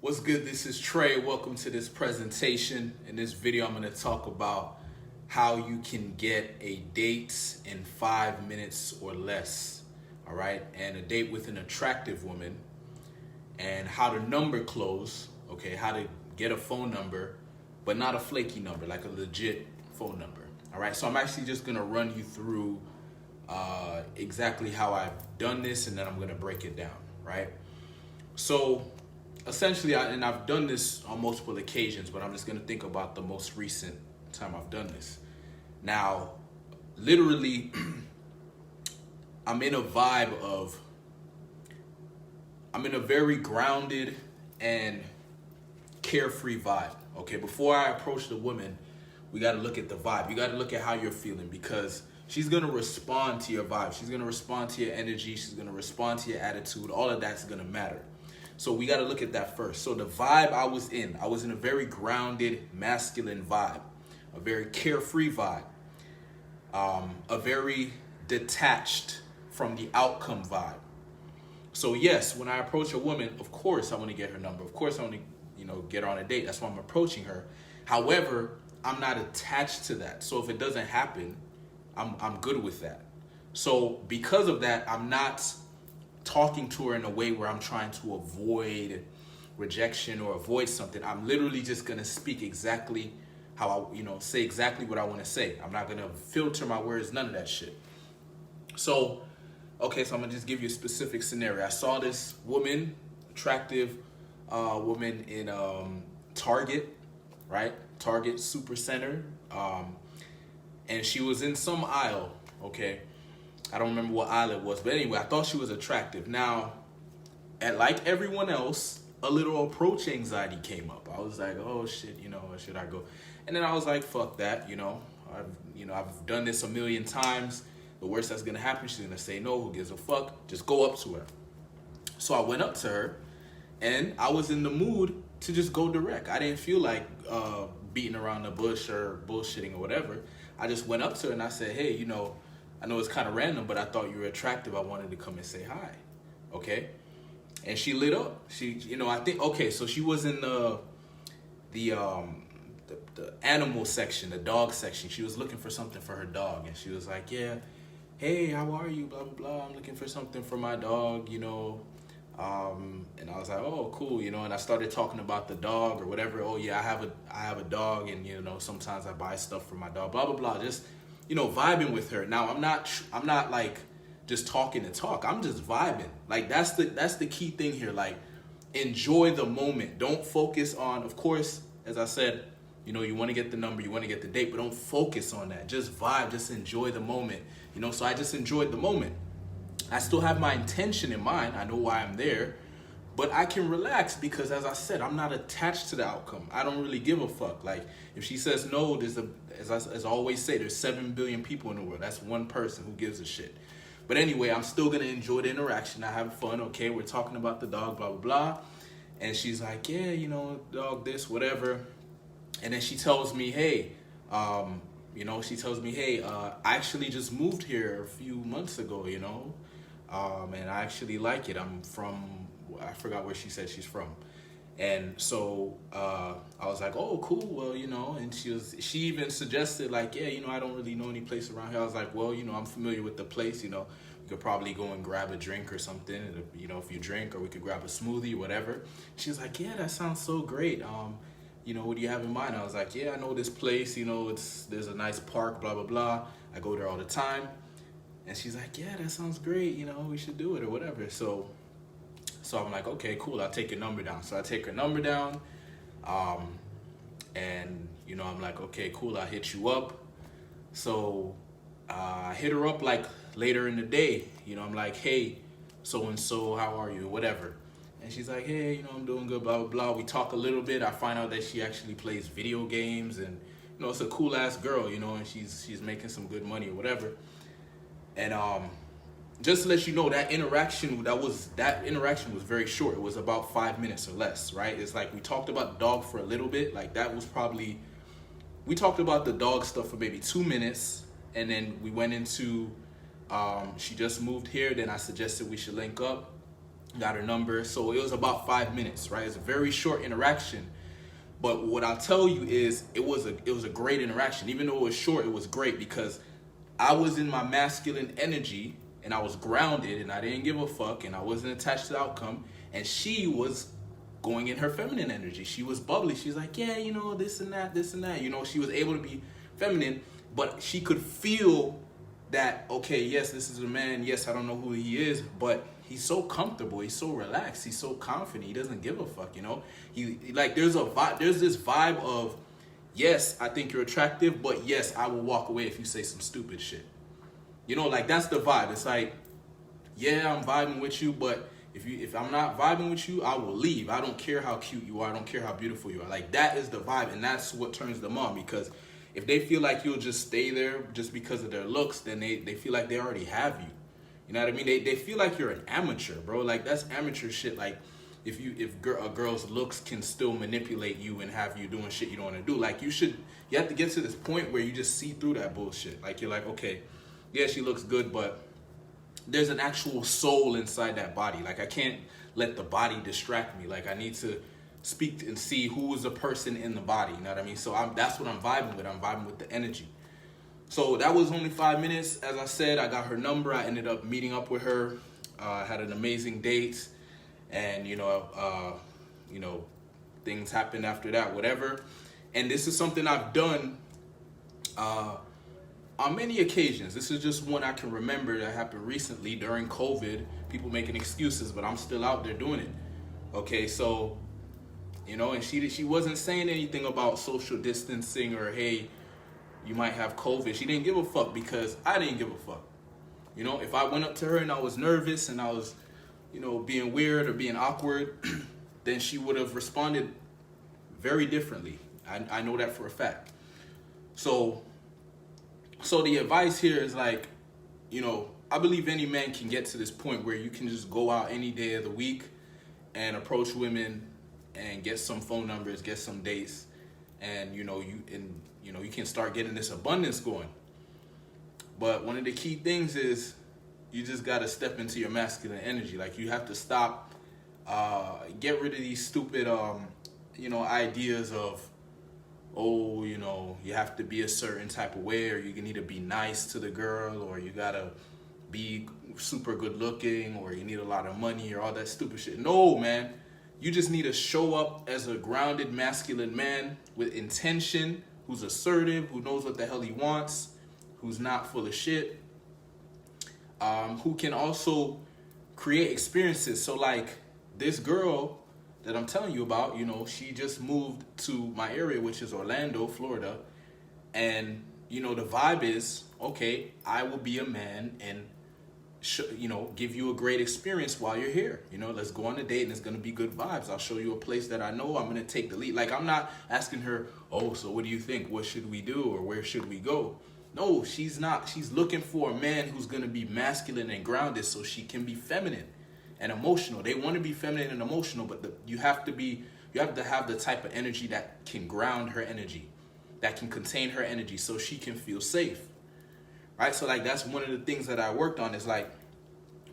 What's good? This is Trey. Welcome to this presentation. In this video, I'm going to talk about how you can get a date in 5 minutes or less. All right. And a date with an attractive woman and how to number close. Okay. How to get a phone number, but not a flaky number, like a legit phone number. All right. So I'm actually just going to run you through exactly how I've done this, and then I'm going to break it down. Right. So essentially, and I've done this on multiple occasions, but I'm just going to think about the most recent time I've done this. Now, literally, I'm in a very grounded and carefree vibe. Okay, before I approach the woman, we got to look at the vibe. You got to look at how you're feeling, because she's going to respond to your vibe. She's going to respond to your energy. She's going to respond to your attitude. All of that's going to matter. So we got to look at that first. So the vibe I was in a very grounded, masculine vibe, a very carefree vibe, a very detached from the outcome vibe. So yes, when I approach a woman, of course I want to get her number. Of course I want to, get her on a date. That's why I'm approaching her. However, I'm not attached to that. So if it doesn't happen, I'm good with that. So because of that, I'm not talking to her in a way where I'm trying to avoid rejection or avoid something. I'm literally just gonna speak exactly how I, say exactly what I want to say. I'm not gonna filter my words, none of that shit. So, okay, so I'm gonna just give you a specific scenario. I saw this woman, attractive woman in Target, right? Target Super Center, and she was in some aisle, okay? I don't remember what aisle it was, but anyway, I thought she was attractive. Now, like everyone else, a little approach anxiety came up. I was like, oh shit, should I go? And then I was like, fuck that, I've done this a million times. The worst that's gonna happen, she's gonna say no. Who gives a fuck? Just go up to her. So I went up to her, and I was in the mood to just go direct. I didn't feel like beating around the bush or bullshitting or whatever. I just went up to her and I said, hey, I know it's kind of random, but I thought you were attractive. I wanted to come and say hi. Okay? And she lit up. I think, okay, so she was in the animal section, the dog section. She was looking for something for her dog. And she was like, yeah, hey, how are you? Blah, blah, blah. I'm looking for something for my dog, and I was like, oh, cool, and I started talking about the dog or whatever. Oh yeah, I have a dog, and sometimes I buy stuff for my dog. Blah blah blah. Just vibing with her. Now I'm not like just talking to talk. I'm just vibing. Like that's the key thing here. Like enjoy the moment. Don't focus on. Of course, as I said, you want to get the number, you want to get the date, but don't focus on that. Just vibe. Just enjoy the moment. So I just enjoyed the moment. I still have my intention in mind. I know why I'm there, but I can relax because, as I said, I'm not attached to the outcome. I don't really give a fuck. Like, if she says no, as I always say, there's 7 billion people in the world. That's one person who gives a shit. But anyway, I'm still going to enjoy the interaction. I have fun. Okay, we're talking about the dog, blah, blah, blah. And she's like, yeah, dog this, whatever. And then she tells me, hey, I actually just moved here a few months ago, and I actually like it. I'm from, I forgot where she said she's from. And so I was like, oh, cool. Well, and she even suggested like, yeah, I don't really know any place around here. I was like, well, I'm familiar with the place, we could probably go and grab a drink or something, if you drink, or we could grab a smoothie, whatever. She's like, yeah, that sounds so great. What do you have in mind? I was like, yeah, I know this place, there's a nice park, blah, blah, blah. I go there all the time. And she's like, yeah, that sounds great. We should do it or whatever. So I'm like, okay, cool. I'll take your number down. So I take her number down. And, I'm like, okay, cool. I'll hit you up. So I hit her up like later in the day. I'm like, hey, so-and-so, how are you? Whatever. And she's like, hey, I'm doing good, blah, blah, blah. We talk a little bit. I find out that she actually plays video games. And, it's a cool-ass girl, and she's making some good money or whatever. And just to let you know, that interaction was very short. It was about 5 minutes or less, right? It's like we talked about the dog for a little bit. Like that was probably, we talked about the dog stuff for maybe 2 minutes, and then we went into she just moved here. Then I suggested we should link up. got her number. So it was about 5 minutes, right? It's a very short interaction. But what I'll tell you is it was a great interaction. Even though it was short, it was great because I was in my masculine energy and I was grounded and I didn't give a fuck and I wasn't attached to the outcome. And she was going in her feminine energy. She was bubbly. She's like, yeah, you know, this and that, this and that. You know, she was able to be feminine, but she could feel that, okay, yes, this is a man. Yes, I don't know who he is, but he's so comfortable. He's so relaxed. He's so confident. He doesn't give a fuck, you know? He like, there's this vibe of, yes, I think you're attractive, but yes, I will walk away if you say some stupid shit. You know, like that's the vibe. It's like, yeah, I'm vibing with you, but if I'm not vibing with you, I will leave. I don't care how cute you are. I don't care how beautiful you are. Like that is the vibe, and that's what turns them on. Because if they feel like you'll just stay there just because of their looks, then they feel like they already have you. You know what I mean? They feel like you're an amateur, bro. Like that's amateur shit. Like if a girl's looks can still manipulate you and have you doing shit you don't want to do. Like you have to get to this point where you just see through that bullshit. Like you're like, okay, yeah, she looks good, but there's an actual soul inside that body. Like I can't let the body distract me. Like I need to speak and see who is the person in the body. You know what I mean? So that's what I'm vibing with. I'm vibing with the energy. So that was only 5 minutes. As I said, I got her number. I ended up meeting up with her. Had an amazing date, and you know, things happened after that. Whatever. And this is something I've done on many occasions. This is just one I can remember that happened recently during COVID. People making excuses, but I'm still out there doing it. Okay, so, you know, and she wasn't saying anything about social distancing or, hey, you might have COVID. She didn't give a fuck because I didn't give a fuck. You know, if I went up to her and I was nervous and I was, you know, being weird or being awkward, then she would have responded very differently. I know that for a fact. So the advice here is like, you know, I believe any man can get to this point where you can just go out any day of the week and approach women and get some phone numbers, get some dates, and you can start getting this abundance going. But one of the key things is you just got to step into your masculine energy. Like you have to stop, get rid of these stupid, ideas of, oh, you know, you have to be a certain type of way, or you need to be nice to the girl, or you gotta be super good looking, or you need a lot of money, or all that stupid shit. No, man. You just need to show up as a grounded masculine man with intention, who's assertive, who knows what the hell he wants, who's not full of shit, who can also create experiences. So like this girl that I'm telling you about, you know, she just moved to my area, which is Orlando, Florida. And, you know, the vibe is, okay, I will be a man and, give you a great experience while you're here. You know, let's go on a date and it's going to be good vibes. I'll show you a place that I know. I'm going to take the lead. Like, I'm not asking her, oh, so what do you think? What should we do? Or where should we go? No, she's not. She's looking for a man who's going to be masculine and grounded so she can be feminine and emotional. They want to be feminine and emotional, but you have to have the type of energy that can ground her energy, that can contain her energy so she can feel safe. Right? So like that's one of the things that I worked on is like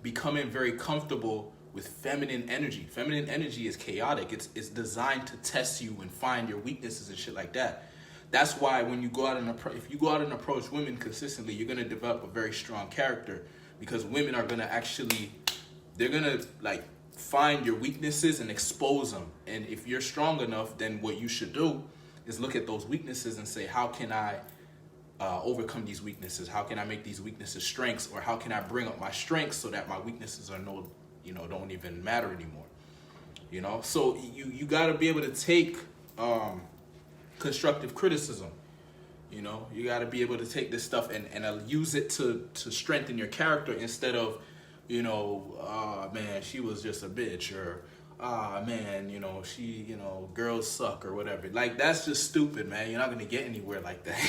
becoming very comfortable with feminine energy. Feminine energy is chaotic. It's designed to test you and find your weaknesses and shit like that. That's why when you go out and if you go out and approach women consistently, you're going to develop a very strong character, because women are going to actually, they're going to like find your weaknesses and expose them. And if you're strong enough, then what you should do is look at those weaknesses and say, how can I overcome these weaknesses? How can I make these weaknesses strengths? Or how can I bring up my strengths so that my weaknesses are don't even matter anymore? You know, so you got to be able to take constructive criticism. You know, you got to be able to take this stuff and use it to strengthen your character instead of, man, she was just a bitch, or man, she, girls suck or whatever. Like, that's just stupid, man. You're not going to get anywhere like that.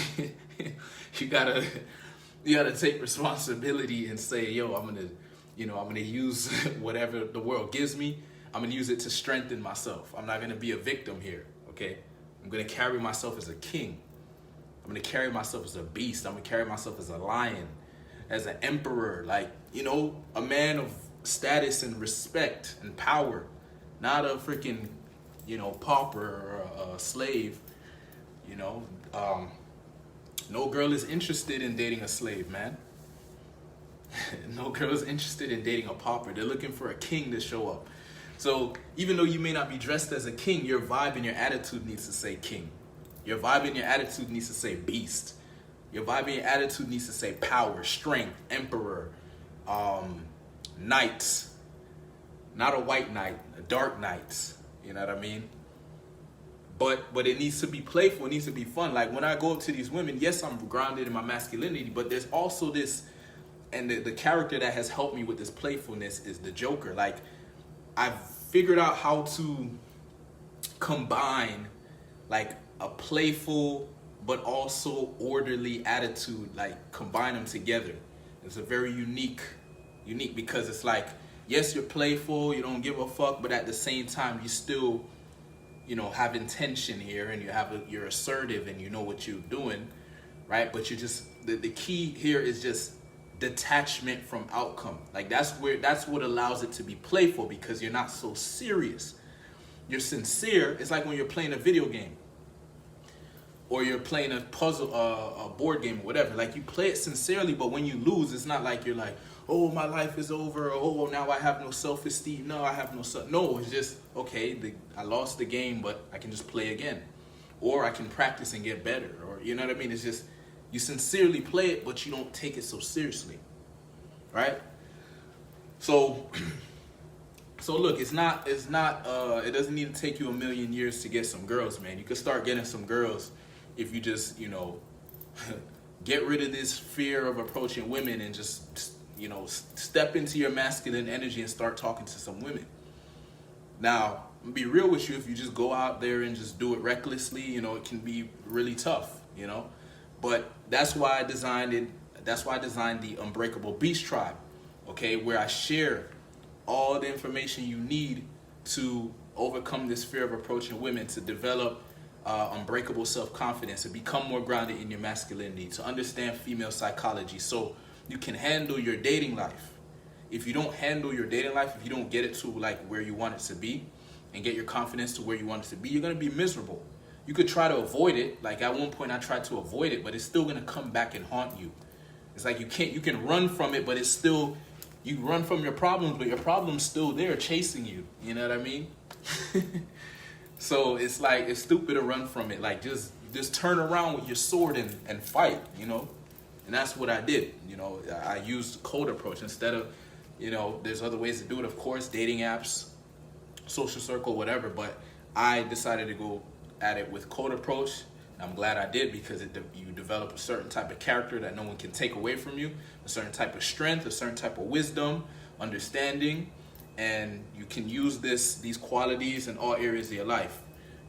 You gotta take responsibility and say, yo, I'm going to use whatever the world gives me. I'm going to use it to strengthen myself. I'm not going to be a victim here, okay? I'm going to carry myself as a king. I'm going to carry myself as a beast. I'm going to carry myself as a lion, as an emperor. Like, a man status and respect and power, not a freaking, pauper or a slave. You know, no girl is interested in dating a slave, man. No girl is interested in dating a pauper. They're looking for a king to show up. So even though you may not be dressed as a king, your vibe and your attitude needs to say king. Your vibe and your attitude needs to say beast. Your vibe and your attitude needs to say power, strength, emperor, knight. Not a white knight, a dark knight. You know what I mean? But it needs to be playful. It needs to be fun. Like when I go up to these women, yes, I'm grounded in my masculinity, but there's also this, and the character that has helped me with this playfulness is the Joker. Like I've figured out how to combine like a playful but also orderly attitude, like combine them together. It's a very unique because it's like, yes, you're playful, you don't give a fuck, but at the same time you still have intention here, and you're assertive and you know what you're doing, right? But you just the key here is just detachment from outcome. Like that's what allows it to be playful, because you're not so serious. You're sincere. It's like when you're playing a video game or you're playing a puzzle, a board game or whatever. Like you play it sincerely, but when you lose, it's not like you're like, oh, my life is over. Oh, now I have no self-esteem. No, I have no self. No, it's just, okay, I lost the game, but I can just play again. Or I can practice and get better. Or, you know what I mean? It's just, you sincerely play it, but you don't take it so seriously. Right? So look, it doesn't need to take you a million years to get some girls, man. You can start getting some girls if you just, get rid of this fear of approaching women and just, step into your masculine energy and start talking to some women. Now, I'll be real with you, if you just go out there and just do it recklessly, it can be really tough, But that's why I designed it. That's why I designed the Unbreakable Beast Tribe, okay, where I share all the information you need to overcome this fear of approaching women, to develop unbreakable self-confidence, and become more grounded in your masculinity, to understand female psychology so you can handle your dating life. If you don't handle your dating life, if you don't get it to like where you want it to be and get your confidence to where you want it to be, you're going to be miserable. You could try to avoid it. Like at one point I tried to avoid it, but it's still going to come back and haunt you. It's like you can run from it, but it's still, you run from your problems, but your problem's still there chasing you. You know what I mean? So it's like, it's stupid to run from it. Like just turn around with your sword and fight, And that's what I did. I used code approach instead of, there's other ways to do it, of course, dating apps, social circle, whatever. But I decided to go at it with code approach. And I'm glad I did, because you develop a certain type of character that no one can take away from you, a certain type of strength, a certain type of wisdom, understanding, and you can use these qualities in all areas of your life.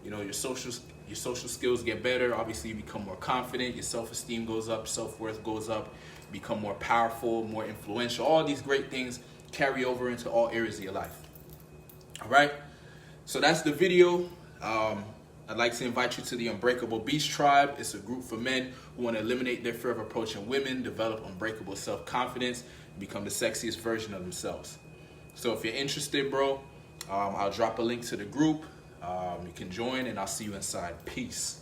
Your social skills get better. Obviously, you become more confident. Your self-esteem goes up. Self-worth goes up. You become more powerful, more influential. All these great things carry over into all areas of your life. All right? So that's the video. I'd like to invite you to the Unbreakable Beast Tribe. It's a group for men who want to eliminate their fear of approaching women, develop unbreakable self-confidence, and become the sexiest version of themselves. So if you're interested, bro, I'll drop a link to the group. You can join, and I'll see you inside. Peace.